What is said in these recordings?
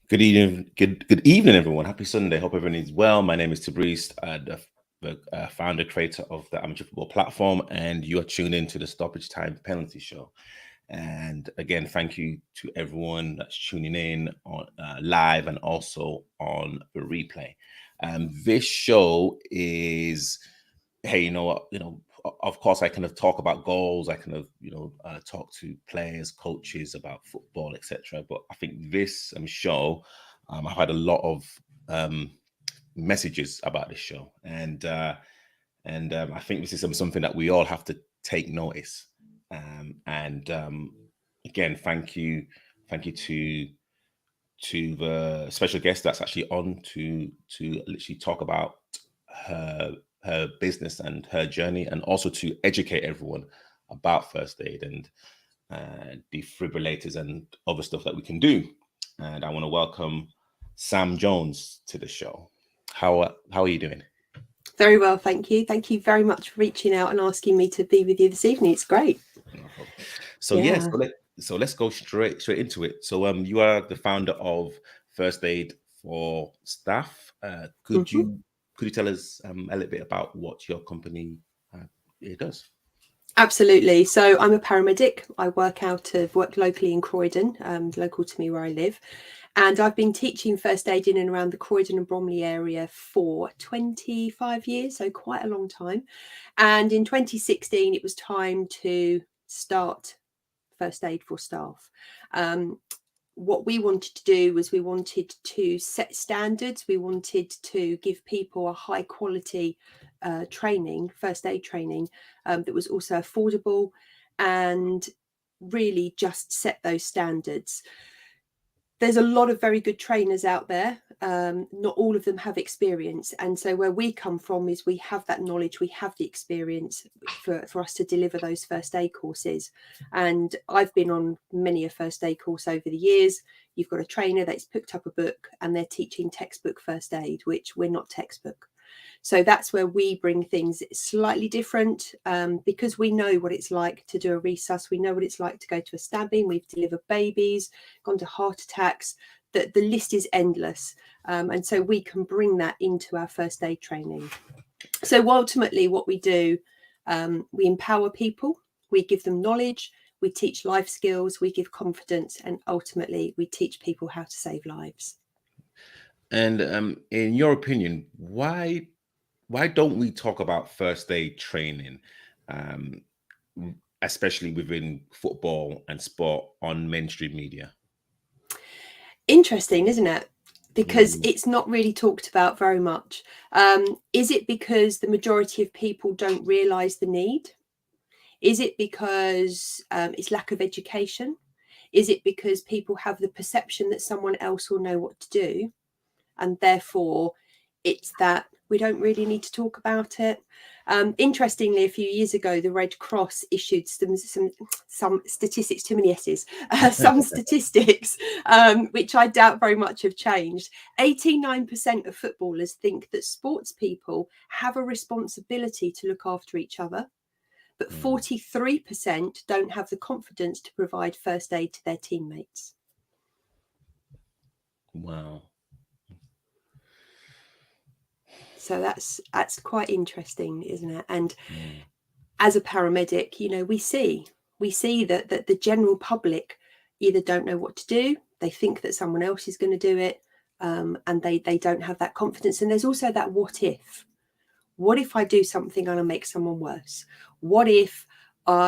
Good evening, good evening, everyone. Happy Sunday. Hope everyone is well. My name is Tabrice, the founder creator of the amateur football platform, and you are tuned into the Stoppage Time Penalty Show. And again, thank you to everyone that's tuning in on live and also on the replay. This show is, hey, you know what, of course, I kind of talk about goals. I kind of, talk to players, coaches about football, etc. But I think this show, I've had a lot of messages about this show, and I think this is something that we all have to take notice. And again, thank you to the special guest that's actually on to literally talk about her business and her journey, and also to educate everyone about first aid and defibrillators and other stuff that we can do. And I want to welcome Sam Jones to the show. How are you doing? Very well, thank you. Thank you very much for reaching out and asking me to be with you this evening. It's great. No problem. So let's go straight into it. So you are the founder of First Aid for Staff. Could Mhm. you tell us a little bit about what your company it does? Absolutely. So I'm a paramedic. I work locally in Croydon, local to me where I live. And I've been teaching first aid in and around the Croydon and Bromley area for 25 years, so quite a long time. And in 2016, it was time to start First Aid for Staff. What we wanted to do was we wanted to set standards. We wanted to give people a high quality training, first aid training, that was also affordable, and really just set those standards. There's a lot of very good trainers out there. Not all of them have experience. And so where we come from is we have that knowledge, we have the experience for us to deliver those first aid courses. And I've been on many a first aid course over the years. You've got a trainer that's picked up a book and they're teaching textbook first aid, which we're not textbook. So that's where we bring things slightly different, because we know what it's like to do a resus. We know what it's like to go to a stabbing. We've delivered babies, gone to heart attacks. The list is endless. And so we can bring that into our first aid training. So ultimately what we do, we empower people, we give them knowledge, we teach life skills, we give confidence, and ultimately we teach people how to save lives. And in your opinion, why don't we talk about first aid training, um, especially within football and sport, on mainstream media? Interesting, isn't it? Because Mm, it's not really talked about very much. Is it because the majority of people don't realise the need? Is it because it's lack of education? Is it because people have the perception that someone else will know what to do, and therefore it's that we don't really need to talk about it? Interestingly, a few years ago, the Red Cross issued some statistics, too many S's, some statistics, which I doubt very much have changed. 89% of footballers think that sports people have a responsibility to look after each other, but mm, 43% don't have the confidence to provide first aid to their teammates. wow. So that's quite interesting, isn't it? And Mm, as a paramedic, we see that the general public either don't know what to do, they think that someone else is going to do it, and they don't have that confidence. And there's also that what if. What if I do something and I make someone worse? What if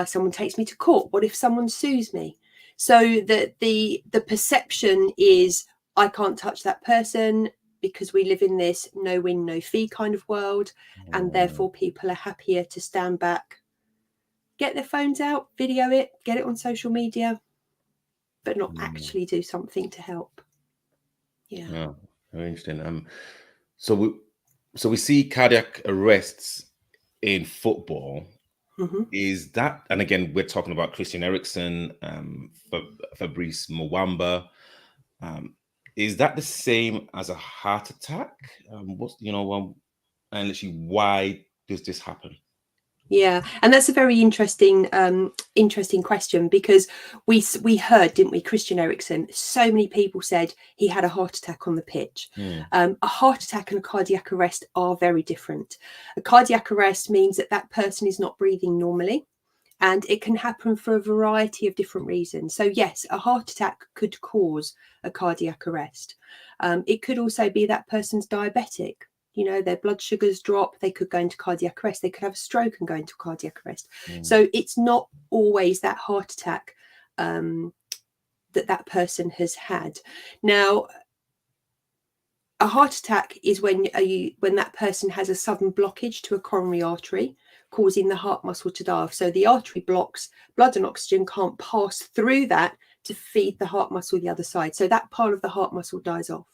someone takes me to court? What if someone sues me? So that the perception is I can't touch that person, because we live in this no win, no fee kind of world. And mm, therefore people are happier to stand back, get their phones out, video it, get it on social media, but not mm. actually do something to help. Yeah. Oh, very interesting. So we see cardiac arrests in football. Mm-hmm. Is that, and again, we're talking about Christian Eriksen, Fabrice Mwamba. Um, is that the same as a heart attack? And literally, why does this happen? Yeah, and that's a very interesting question, because we heard, didn't we, Christian Eriksen, so many people said he had a heart attack on the pitch. A heart attack and a cardiac arrest are very different. A cardiac arrest means that that person is not breathing normally, and it can happen for a variety of different reasons. So yes, a heart attack could cause a cardiac arrest. It could also be that person's diabetic. You know, their blood sugars drop, they could go into cardiac arrest, they could have a stroke and go into cardiac arrest. So it's not always that heart attack that person has had. Now, a heart attack is when that person has a sudden blockage to a coronary artery, causing the heart muscle to die off. So the artery blocks, blood and oxygen can't pass through that to feed the heart muscle the other side. So that part of the heart muscle dies off.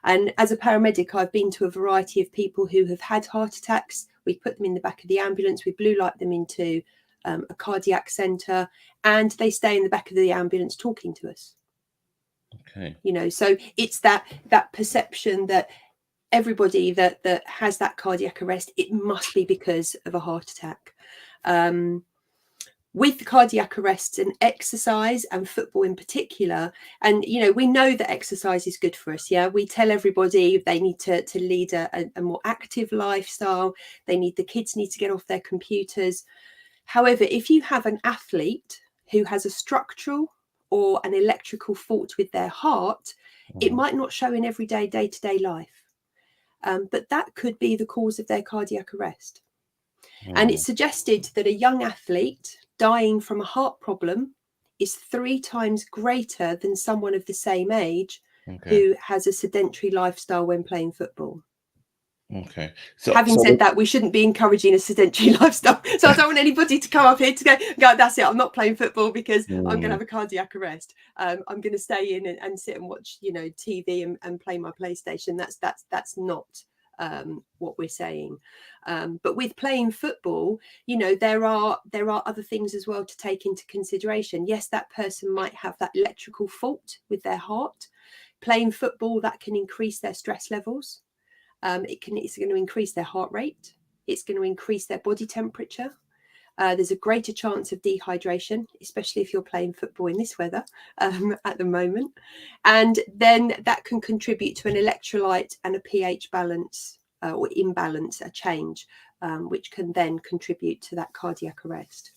And as a paramedic, I've been to a variety of people who have had heart attacks. We put them in the back of the ambulance, we blue light them into a cardiac centre, and they stay in the back of the ambulance talking to us. Okay. You know, so it's that perception that everybody that has that cardiac arrest, it must be because of a heart attack. With the cardiac arrests and exercise, and football in particular, and you know, we know that exercise is good for us. Yeah, we tell everybody they need to lead a more active lifestyle. The kids need to get off their computers. However, if you have an athlete who has a structural or an electrical fault with their heart, it might not show in everyday day-to-day life, but that could be the cause of their cardiac arrest. And it's suggested that a young athlete dying from a heart problem is 3 times greater than someone of the same age who has a sedentary lifestyle when playing football. Okay. Having said that, we shouldn't be encouraging a sedentary lifestyle. So I don't want anybody to come up here to go, that's it, I'm not playing football because I'm going to have a cardiac arrest. I'm going to stay in and sit and watch, you know, TV and play my PlayStation. That's not what we're saying. But with playing football, you know, there are other things as well to take into consideration. Yes, that person might have that electrical fault with their heart. Playing football, that can increase their stress levels. It's going to increase their heart rate. It's going to increase their body temperature. There's a greater chance of dehydration, especially if you're playing football in this weather at the moment. And then that can contribute to an electrolyte and a pH balance or imbalance, a change, which can then contribute to that cardiac arrest.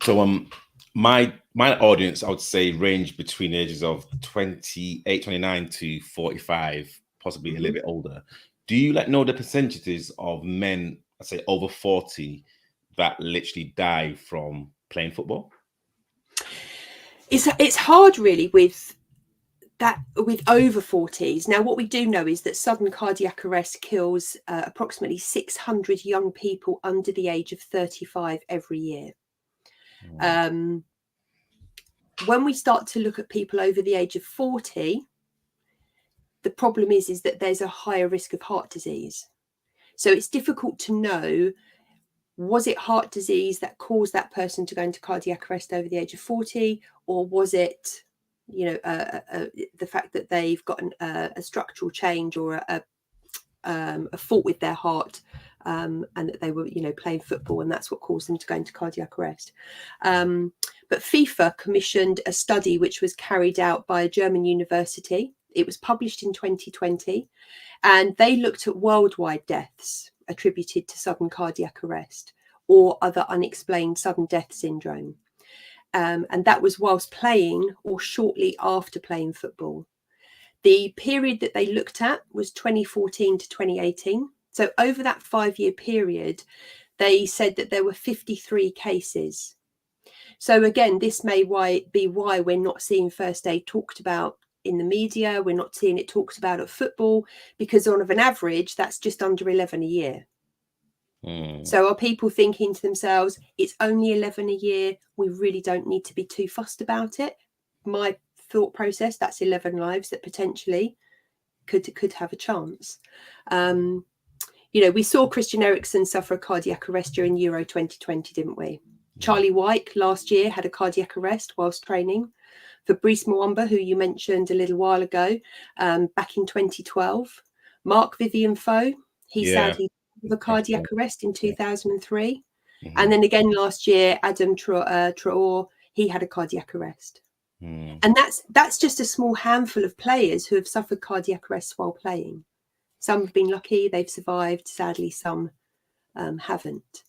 So my audience, I would say, range between the ages of 28, 29 to 45, possibly a little bit older. Do you know the percentages of men, I say over 40, that literally die from playing football? It's hard really with over 40s. Now, what we do know is that sudden cardiac arrest kills approximately 600 young people under the age of 35 every year. When we start to look at people over the age of 40, the problem is that there's a higher risk of heart disease. So it's difficult to know, was it heart disease that caused that person to go into cardiac arrest over the age of 40, or was it, you know, the fact that they've got a structural change or a fault with their heart, and that they were, you know, playing football, and that's what caused them to go into cardiac arrest. But FIFA commissioned a study which was carried out by a German university. It was published in 2020, and they looked at worldwide deaths attributed to sudden cardiac arrest or other unexplained sudden death syndrome. And that was whilst playing or shortly after playing football. The period that they looked at was 2014 to 2018. So over that 5-year period, they said that there were 53 cases. So again, this may be why we're not seeing first aid talked about in the media. We're not seeing it talked about at football, because on an average, that's just under 11 a year. So are people thinking to themselves, it's only 11 a year, we really don't need to be too fussed about it? My thought process, that's 11 lives that potentially could have a chance. You know, we saw Christian Eriksen suffer a cardiac arrest during Euro 2020, didn't we? Charlie White last year had a cardiac arrest whilst training. Fabrice Muamba, who you mentioned a little while ago, back in 2012. Mark Vivian Foe, he sadly had a cardiac arrest in 2003. And then again last year, Adam Traore, he had a cardiac arrest. And that's just a small handful of players who have suffered cardiac arrests while playing. Some have been lucky, they've survived. Sadly, some haven't.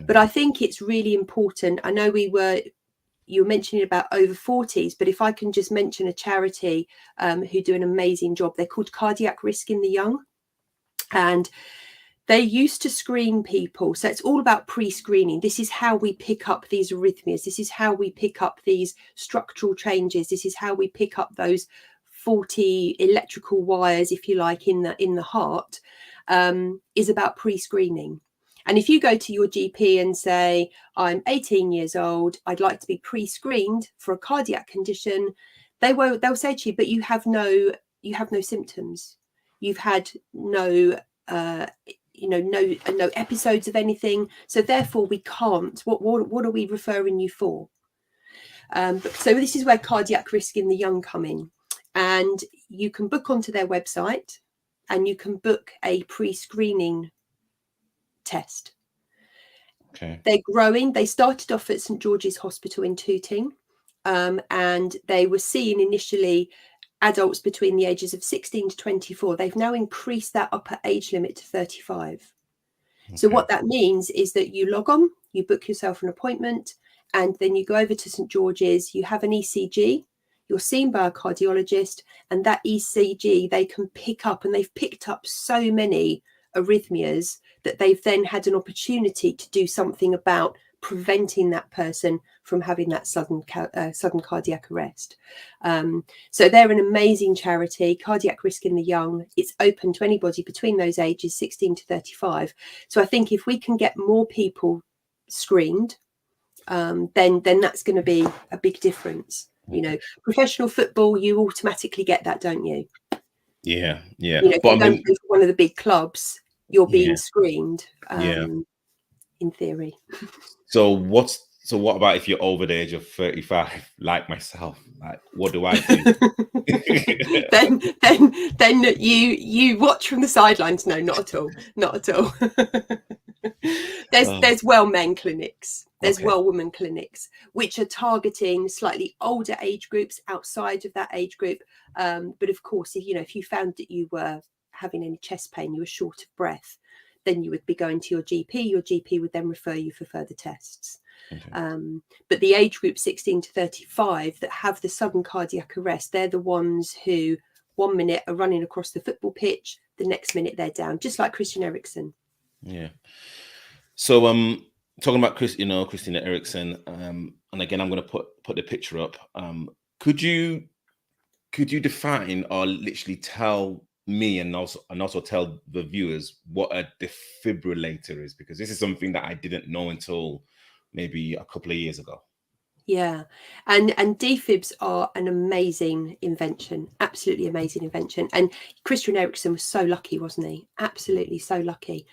But I think it's really important. I know you were mentioning about over 40s, but if I can just mention a charity who do an amazing job. They're called Cardiac Risk in the Young. And they used to screen people. So it's all about pre-screening. This is how we pick up these arrhythmias. This is how we pick up these structural changes. This is how we pick up those faulty electrical wires, if you like, in the heart, is about pre-screening. And if you go to your GP and say, I'm 18 years old, I'd like to be pre-screened for a cardiac condition, they'll say to you, but you have no symptoms. You've had no episodes of anything, so therefore we can't. What are we referring you for? So this is where Cardiac Risk in the Young come in, and you can book onto their website and you can book a pre-screening test. Okay. They're growing. They started off at St George's Hospital in Tooting, and they were seeing initially adults between the ages of 16 to 24. They've now increased that upper age limit to 35. Okay. So what that means is that you log on, you book yourself an appointment, and then you go over to St George's, you have an ECG, you're seen by a cardiologist, and that ECG they can pick up, and they've picked up so many arrhythmias that they've then had an opportunity to do something about preventing that person from having that sudden cardiac arrest. So they're an amazing charity, Cardiac Risk in the Young. It's open to anybody between those ages, 16 to 35. So I think if we can get more people screened, then that's going to be a big difference. You know, professional football, you automatically get that, don't you? Yeah, yeah. You know, if you don't go for one of the big clubs, you're being screened. In theory. So what about if you're over the age of 35, like myself? Like, what do I do? then you watch from the sidelines. No, not at all. There's well men clinics, there's well women clinics, which are targeting slightly older age groups outside of that age group. But of course, if you found that you were having any chest pain, you were short of breath, then you would be going to your GP. Your GP would then refer you for further tests. Okay. But the age group 16 to 35 that have the sudden cardiac arrest, they're the ones who 1 minute are running across the football pitch, the next minute they're down, just like Christian Eriksen. Yeah. So talking about Christina Eriksen, and again I'm going to put the picture up. Could you define or literally tell me and also tell the viewers what a defibrillator is, because this is something that I didn't know until maybe a couple of years ago. Yeah, and defibs are an amazing invention, absolutely amazing invention. And Christian Eriksen was so lucky, wasn't he? Absolutely so lucky.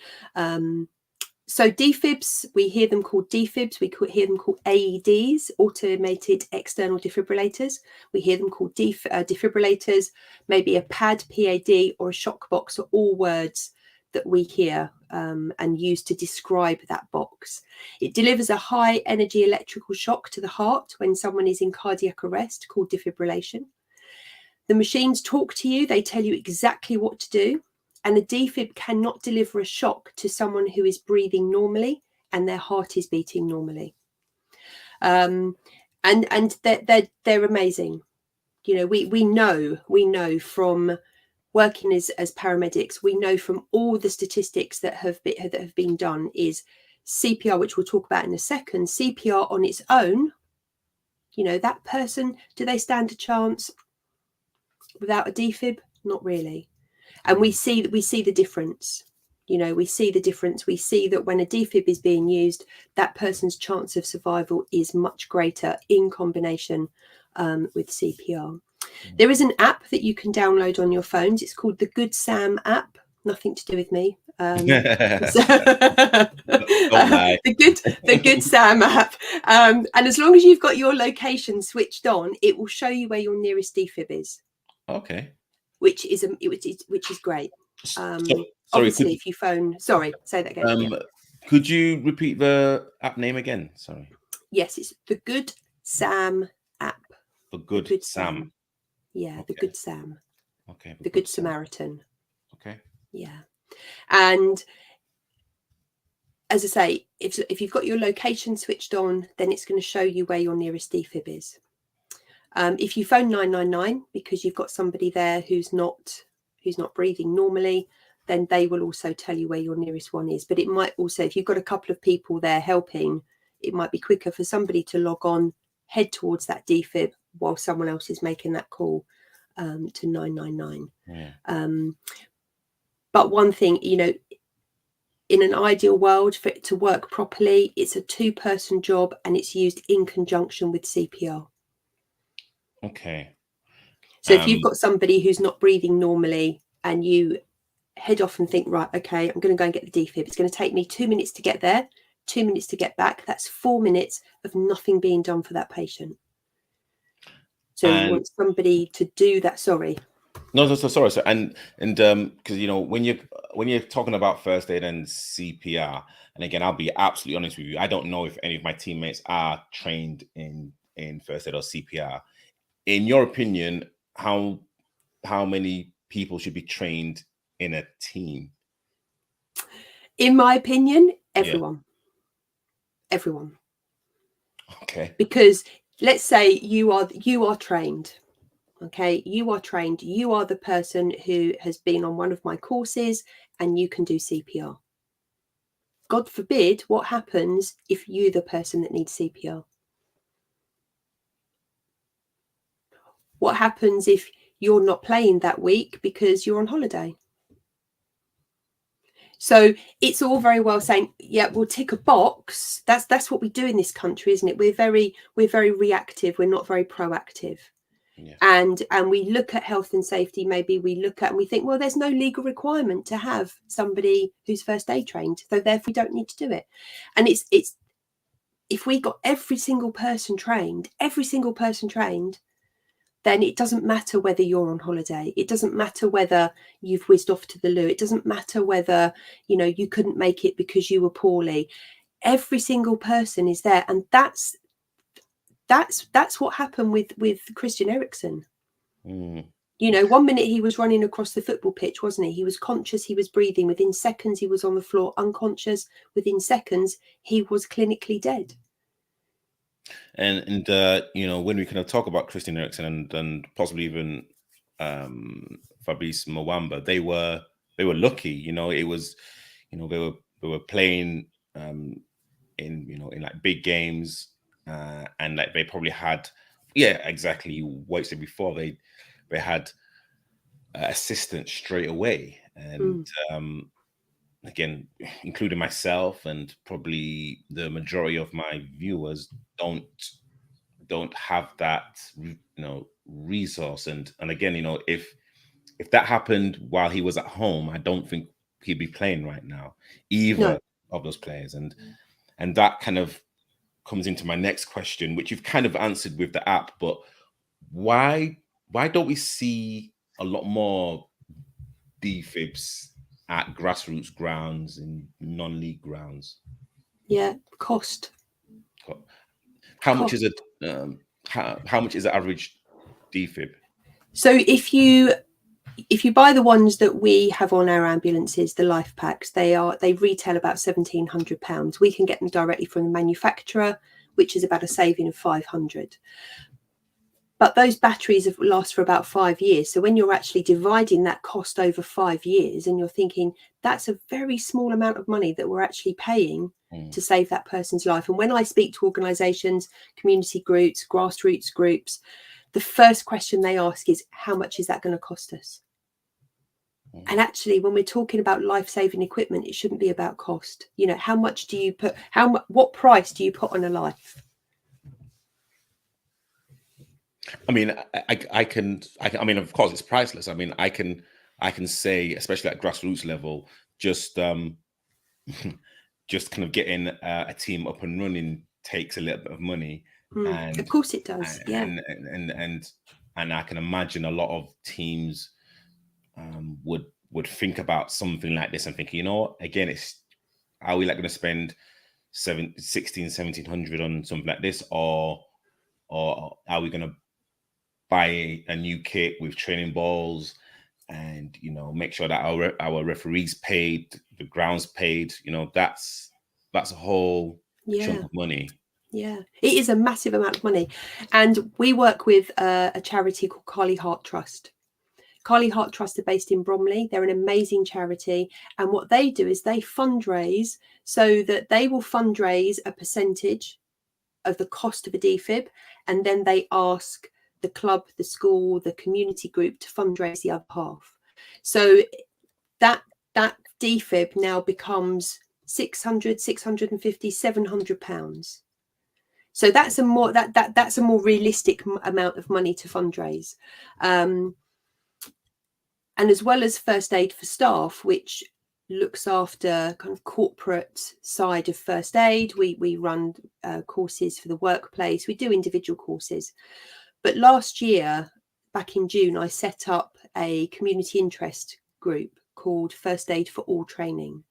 So defibs, we hear them called defibs. We hear them called AEDs, automated external defibrillators. We hear them called defibrillators. Maybe a PAD, PAD, or a shock box are all words that we hear and use to describe that box. It delivers a high energy electrical shock to the heart when someone is in cardiac arrest, called defibrillation. The machines talk to you. They tell you exactly what to do. And a defib cannot deliver a shock to someone who is breathing normally and their heart is beating normally. And they're amazing. We know from working as paramedics, we know from all the statistics that have been done is CPR, which we'll talk about in a second. CPR on its own, that person, do they stand a chance without a defib? Not really. And we see the difference. We see the difference. We see that when a defib is being used, that person's chance of survival is much greater in combination with CPR. There is an app that you can download on your phones. It's called the Good Sam app. Nothing to do with me. The Good Sam app. And as long as you've got your location switched on, it will show you where your nearest defib is. Okay. Which is great. Obviously, if you phone, sorry, say that again. Could you repeat the app name again? Sorry. Yes, it's the Good Sam app. The The Good Good Sam. Sam. Yeah, the Okay. Good Sam. Okay. The Good Sam. Samaritan. Okay. Yeah. And as I say, if you've got your location switched on, then it's going to show you where your nearest defib is. If you phone 999 because you've got somebody there who's not breathing normally, then they will also tell you where your nearest one is. But it might also, if you've got a couple of people there helping, it might be quicker for somebody to log on, head towards that defib while someone else is making that call to 999. Yeah. But one thing, in an ideal world, for it to work properly, it's a 2-person job and it's used in conjunction with CPR. Okay. So if you've got somebody who's not breathing normally and you head off and think, right, okay, I'm going to go and get the defib. It's going to take me 2 minutes to get there, 2 minutes to get back. That's 4 minutes of nothing being done for that patient. So you want somebody to do that. Sorry. No, sorry. So and because when you're talking about first aid and CPR, and again, I'll be absolutely honest with you, I don't know if any of my teammates are trained in first aid or CPR. In your opinion, how many people should be trained in a team? In my opinion, everyone. Yeah. Everyone. Okay. Because let's say you are trained. Okay, you are trained. You are the person who has been on one of my courses and you can do CPR. God forbid, what happens if you're the person that needs CPR? What happens if you're not playing that week because you're on holiday? So it's all very well saying, yeah, we'll tick a box. That's what we do in this country, isn't it? We're very reactive. We're not very proactive. Yes. And we look at health and safety. Maybe we look at and we think, well, there's no legal requirement to have somebody who's first aid trained, so therefore we don't need to do it. And it's if we got every single person trained, then it doesn't matter whether you're on holiday. It doesn't matter whether you've whizzed off to the loo. It doesn't matter whether, you couldn't make it because you were poorly. Every single person is there. And that's what happened with Christian Eriksen. 1 minute he was running across the football pitch, wasn't he? He was conscious, he was breathing. Within seconds, he was on the floor, unconscious. Within seconds, he was clinically dead. And when we kind of talk about Christian Eriksen and possibly even Fabrice Mwamba, they were lucky. It was, they were playing in like big games, and like they probably had, exactly what you said before. They had assistance straight away, and again, including myself and probably the majority of my viewers don't have that resource. And again, if that happened while he was at home, I don't think he'd be playing right now, either of those players. And that kind of comes into my next question, which you've kind of answered with the app, but why don't we see a lot more defibs at grassroots grounds and non-league grounds? Cost. How much is it? How much is the average defib? So if you buy the ones that we have on our ambulances, the life packs, they retail about £1,700. We can get them directly from the manufacturer, which is about a saving of £500. But those batteries last for about 5 years. So when you're actually dividing that cost over 5 years, and you're thinking that's a very small amount of money that we're actually paying to save that person's life. And when I speak to organisations, community groups, grassroots groups, the first question they ask is, how much is that going to cost us? And actually, when we're talking about life-saving equipment, it shouldn't be about cost. How much do you put? What price do you put on a life? I mean, I can. I mean, of course, it's priceless. I mean, I can say, especially at grassroots level, just just kind of getting a team up and running takes a little bit of money. And of course it does. And I can imagine a lot of teams would think about something like this and think, again, are we like going to spend 1700 on something like this, or are we going to buy a new kit with training balls and, you know, make sure that our referees paid, the grounds paid? You know, that's a whole chunk of money. Yeah, it is a massive amount of money. And we work with a charity called Carly Hart Trust. Carly Hart Trust are based in Bromley. They're an amazing charity. And what they do is they fundraise, so that they will fundraise a percentage of the cost of a defib. And then they ask the club, the school, the community group to fundraise the other half. So that defib now becomes 600, 650, 700 pounds. So that's a more that's a more realistic amount of money to fundraise. And as well as first aid for staff, which looks after kind of corporate side of first aid, we run courses for the workplace. We do individual courses. But last year, back in June, I set up a community interest group called First Aid for All Training.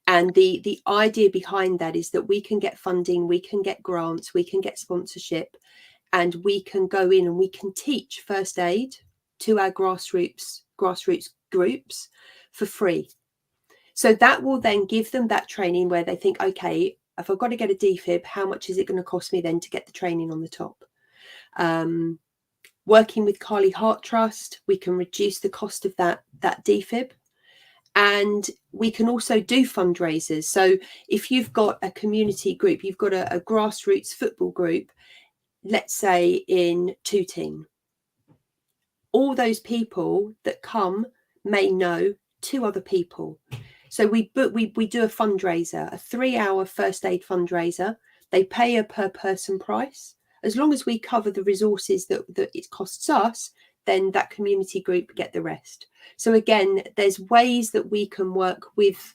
And the idea behind that is that we can get funding, we can get grants, we can get sponsorship, and we can go in and we can teach first aid to our grassroots groups for free. So that will then give them that training where they think, okay, if I've got to get a defib, how much is it going to cost me then to get the training on the top? Working with Carly Hart Trust, we can reduce the cost of that defib. And we can also do fundraisers. So if you've got a community group, you've got a grassroots football group, let's say in Tooting, all those people that come may know 2 other people. So we do a fundraiser, a 3-hour first aid fundraiser. They pay a per person price. As long as we cover the resources that it costs us, then that community group get the rest. So again, there's ways that we can work with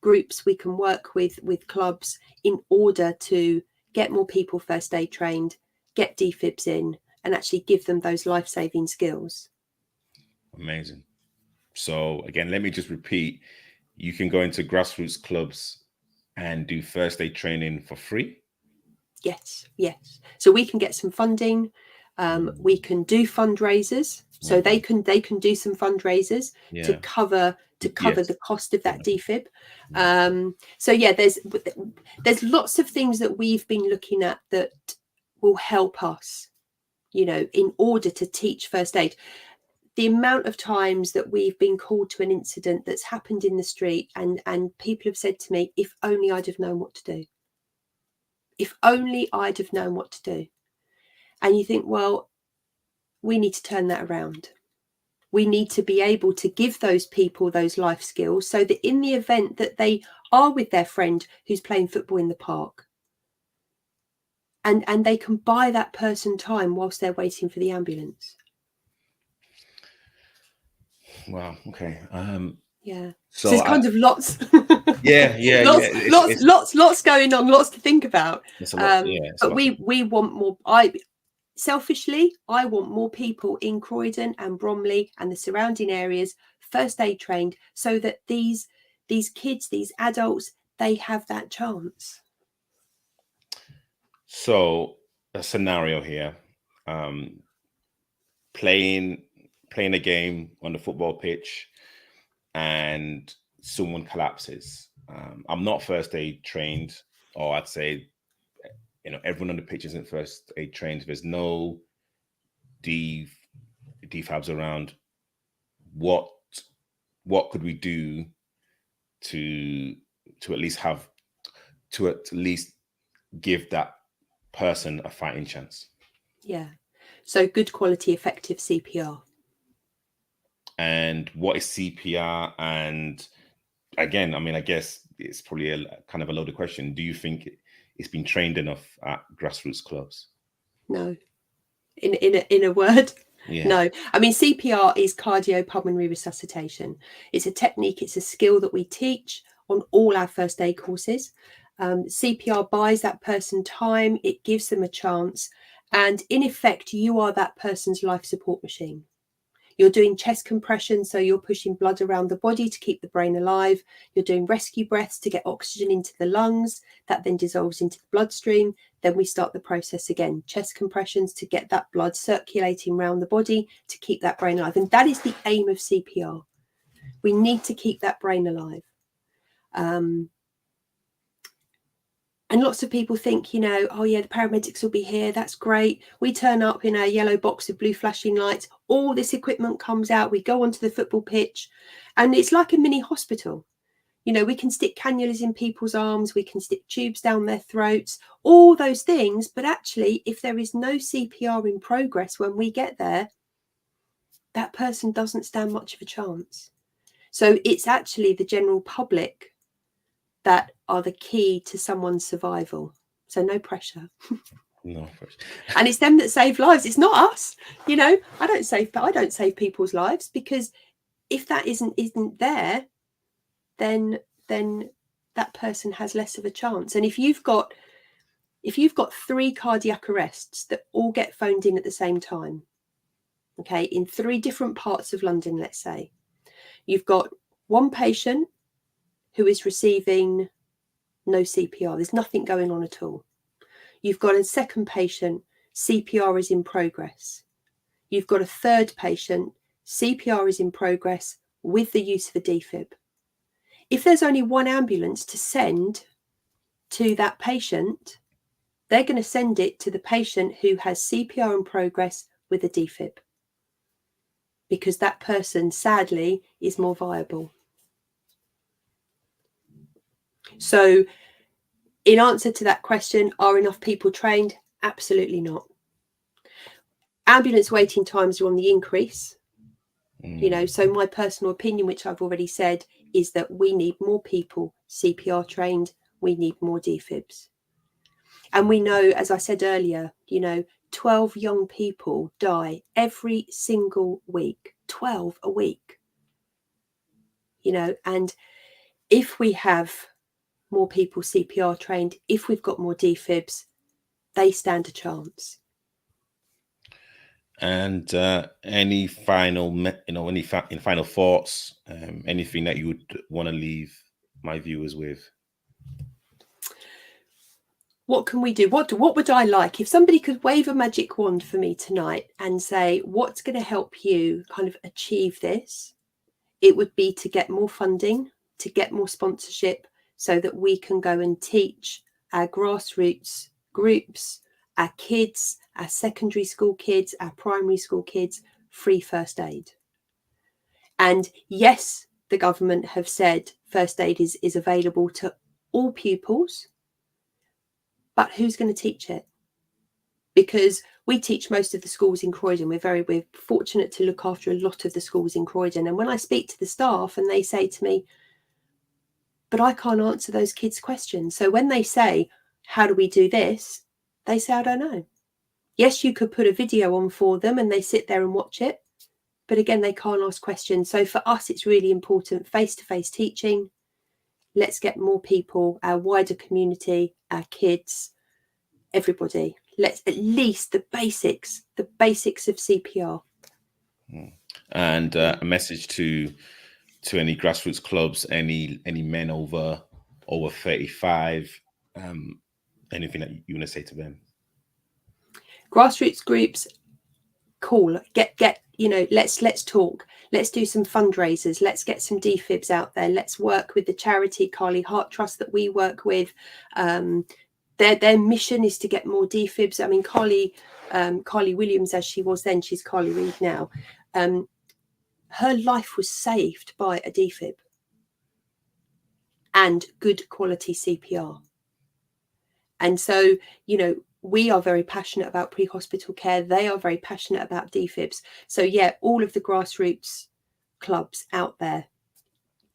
groups, we can work with clubs in order to get more people first aid trained, get defibs in, and actually give them those life-saving skills. Amazing. So again, let me just repeat, you can go into grassroots clubs and do first aid training for free? Yes. So we can get some funding. We can do fundraisers, so they can do some fundraisers to cover the cost of that defib. So yeah, there's lots of things that we've been looking at that will help us, you know, in order to teach first aid. The amount of times that we've been called to an incident that's happened in the street, and people have said to me, if only I'd have known what to do. If only I'd have known what to do. And you think, well, we need to turn that around. We need to be able to give those people those life skills so that in the event that they are with their friend who's playing football in the park, and they can buy that person time whilst they're waiting for the ambulance. Wow. Okay. Yeah. So there's kind of lots. Lots going on, lots to think about. It's a lot. But we want more. Selfishly, I want more people in Croydon and Bromley and the surrounding areas first aid trained, so that these kids, these adults, they have that chance. So a scenario here, playing a game on the football pitch and someone collapses. I'm not first aid trained, or I'd say, you know, everyone on the pitch isn't first aid trained. There's no defabs around. What could we do to at least give that person a fighting chance? Yeah. So good quality, effective CPR. And what is CPR? And again, I mean, I guess it's probably a kind of a loaded question. Do you think it's been trained enough at grassroots clubs? No. In a word, yeah. No. I mean, CPR is cardiopulmonary resuscitation. It's a technique, it's a skill that we teach on all our first aid courses. CPR buys that person time, it gives them a chance, and in effect, you are that person's life support machine. You're doing chest compression, so you're pushing blood around the body to keep the brain alive. You're doing rescue breaths to get oxygen into the lungs. That then dissolves into the bloodstream. Then we start the process again. Chest compressions to get that blood circulating around the body to keep that brain alive. And that is the aim of CPR. We need to keep that brain alive. And lots of people think, you know, oh yeah, the paramedics will be here. That's great. We turn up in a yellow box with blue flashing lights. All this equipment comes out. We go onto the football pitch and it's like a mini hospital. You know, we can stick cannulas in people's arms. We can stick tubes down their throats, all those things. But actually, if there is no CPR in progress when we get there, that person doesn't stand much of a chance. So it's actually the general public that are the key to someone's survival. So no pressure. No pressure. And it's them that save lives. It's not us. You know, I don't save people's lives, because if that isn't there, then that person has less of a chance. And if you've got 3 cardiac arrests that all get phoned in at the same time, okay, in 3 different parts of London, let's say, you've got one patient who is receiving no CPR. There's nothing going on at all. You've got a second patient, CPR is in progress. You've got a third patient, CPR is in progress with the use of a defib. If there's only one ambulance to send to that patient, they're going to send it to the patient who has CPR in progress with a defib, because that person, sadly, is more viable. So in answer to that question, are enough people trained? Absolutely not. Ambulance waiting times are on the increase. You know, so my personal opinion, which I've already said, is that we need more people CPR trained. We need more defibs. And we know, as I said earlier, you know, 12 young people die every single week. 12 a week. You know, and if we have more people CPR trained, if we've got more defibs, they stand a chance. And any final, final thoughts, anything that you would want to leave my viewers with? What can we do? What would I like if somebody could wave a magic wand for me tonight and say, what's going to help you kind of achieve this? It would be to get more funding, to get more sponsorship, so that we can go and teach our grassroots groups, our kids, our secondary school kids, our primary school kids, free first aid. And yes, the government have said first aid is available to all pupils, but who's going to teach it? Because we teach most of the schools in Croydon. We're fortunate to look after a lot of the schools in Croydon. And when I speak to the staff and they say to me, but I can't answer those kids' questions. So when they say, how do we do this? They say, I don't know. Yes, you could put a video on for them and they sit there and watch it. But again, they can't ask questions. So for us, it's really important face-to-face teaching. Let's get more people, our wider community, our kids, everybody. Let's at least the basics of CPR. And a message to any grassroots clubs, any men over 35, anything that you want to say to them? Grassroots groups, cool. Get you know, let's talk. Let's do some fundraisers. Let's get some defibs out there. Let's work with the charity Carly Heart Trust that we work with. Their mission is to get more defibs. I mean, Carly Williams, as she was then, she's Carly Reid now. Her life was saved by a defib and good quality CPR. And so, you know, we are very passionate about pre-hospital care. They are very passionate about defibs. So yeah, all of the grassroots clubs out there,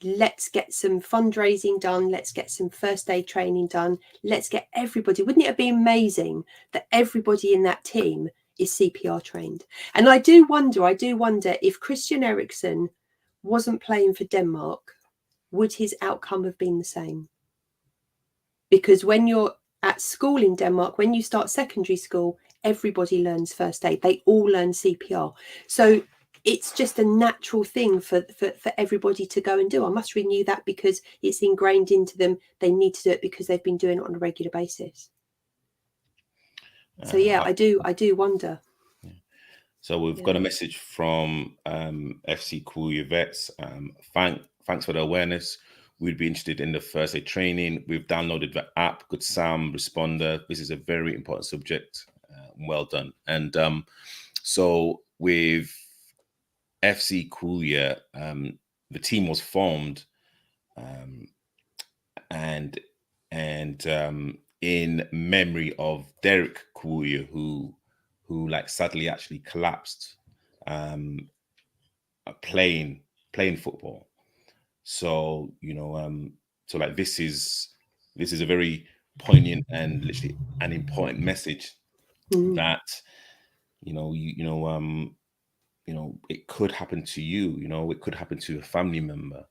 let's get some fundraising done. Let's get some first aid training done. Let's get everybody. Wouldn't it be amazing that everybody in that team is CPR trained? And I do wonder if Christian Eriksen wasn't playing for Denmark, would his outcome have been the same? Because when you're at school in Denmark, when you start secondary school, everybody learns first aid. They all learn CPR. So it's just a natural thing for everybody to go and do. I must renew that because it's ingrained into them. They need to do it because they've been doing it on a regular basis. So yeah, I do wonder. So we've got a message from FC Cool Vets. Thanks for the awareness. We'd be interested in the first aid training. We've downloaded the app, Good Sam Responder. This is a very important subject. Well done. And so with FC Coolya, the team was formed and in memory of Derek Coolya, who like sadly actually collapsed playing football. So so like this is a very poignant and literally an important message that it could happen to you. It could happen to a family member.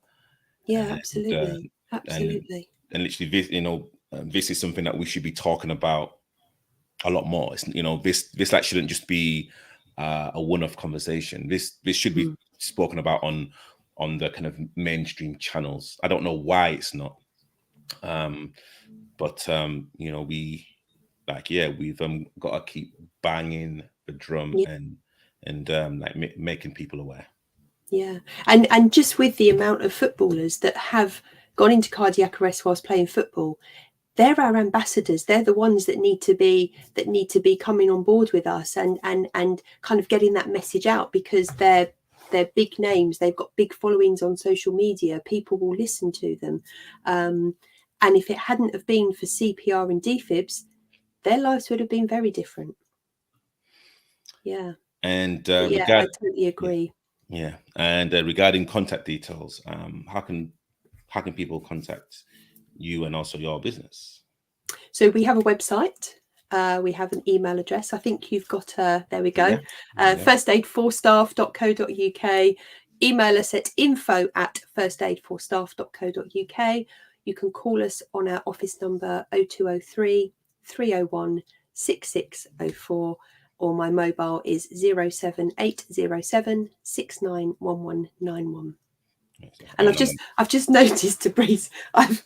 Yeah, absolutely. Absolutely. And literally this, this is something that we should be talking about a lot more. It's, this like shouldn't just be a one-off conversation. This should be spoken about on the kind of mainstream channels. I don't know why it's not. But we've got to keep banging the drum and like making people aware. Yeah, and just with the amount of footballers that have gone into cardiac arrest whilst playing football, they're our ambassadors. They're the ones that need to be coming on board with us and kind of getting that message out, because they're big names. They've got big followings on social media. People will listen to them. And if it hadn't have been for CPR and defibs, their lives would have been very different. Yeah. And I totally agree. Yeah. And regarding contact details, how can people contact you and also your business? So we have a website. We have an email address. I think you've got there we go. firstaidforstaff.co.uk. Email us at info@firstaidforstaff.co.uk. You can call us on our office number 0203 301 6604, or my mobile is 07807 691191. And I've just noticed, Tabriz, I've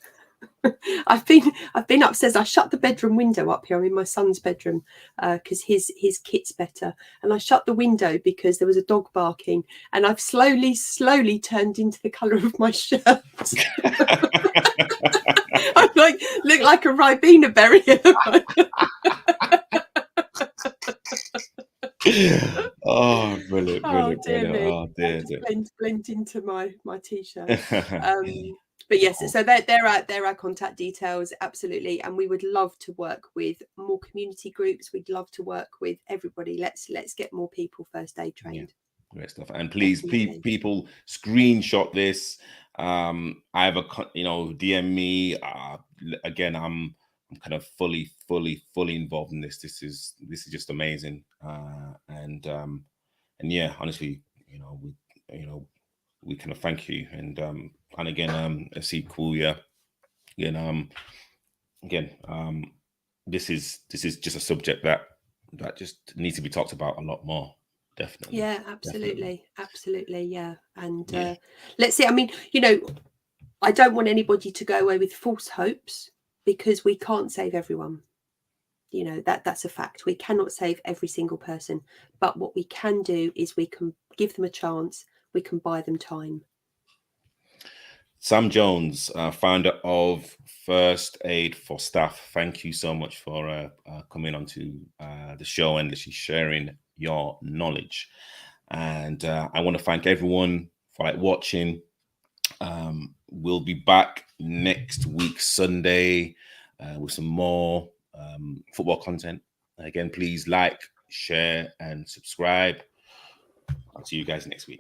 been upstairs. I shut the bedroom window up here. I'm in my son's bedroom because his kit's better, and I shut the window because there was a dog barking, and I've slowly turned into the colour of my shirt. I look like a Ribena berry. Oh, brilliant. Oh dear. Blend into my t-shirt. But yes, so they're our contact details, absolutely, and we would love to work with more community groups. We'd love to work with everybody. Let's get more people first aid trained. Yeah, great stuff. And please, people, screenshot this. Either DM me. Again, I'm kind of fully involved in this. This is just amazing. And yeah, honestly, we kind of thank you. And again, FC Coolya. This is just a subject that just needs to be talked about a lot more. Definitely. Yeah, absolutely. Yeah. And let's see. I mean, I don't want anybody to go away with false hopes, because we can't save everyone. That's a fact. We cannot save every single person, but what we can do is we can give them a chance. We can buy them time. Sam Jones, founder of First Aid for Staff, thank you so much for coming onto the show and actually sharing your knowledge. And I want to thank everyone for watching. We'll be back next week, Sunday, with some more football content. Again, please like, share, and subscribe. I'll see you guys next week.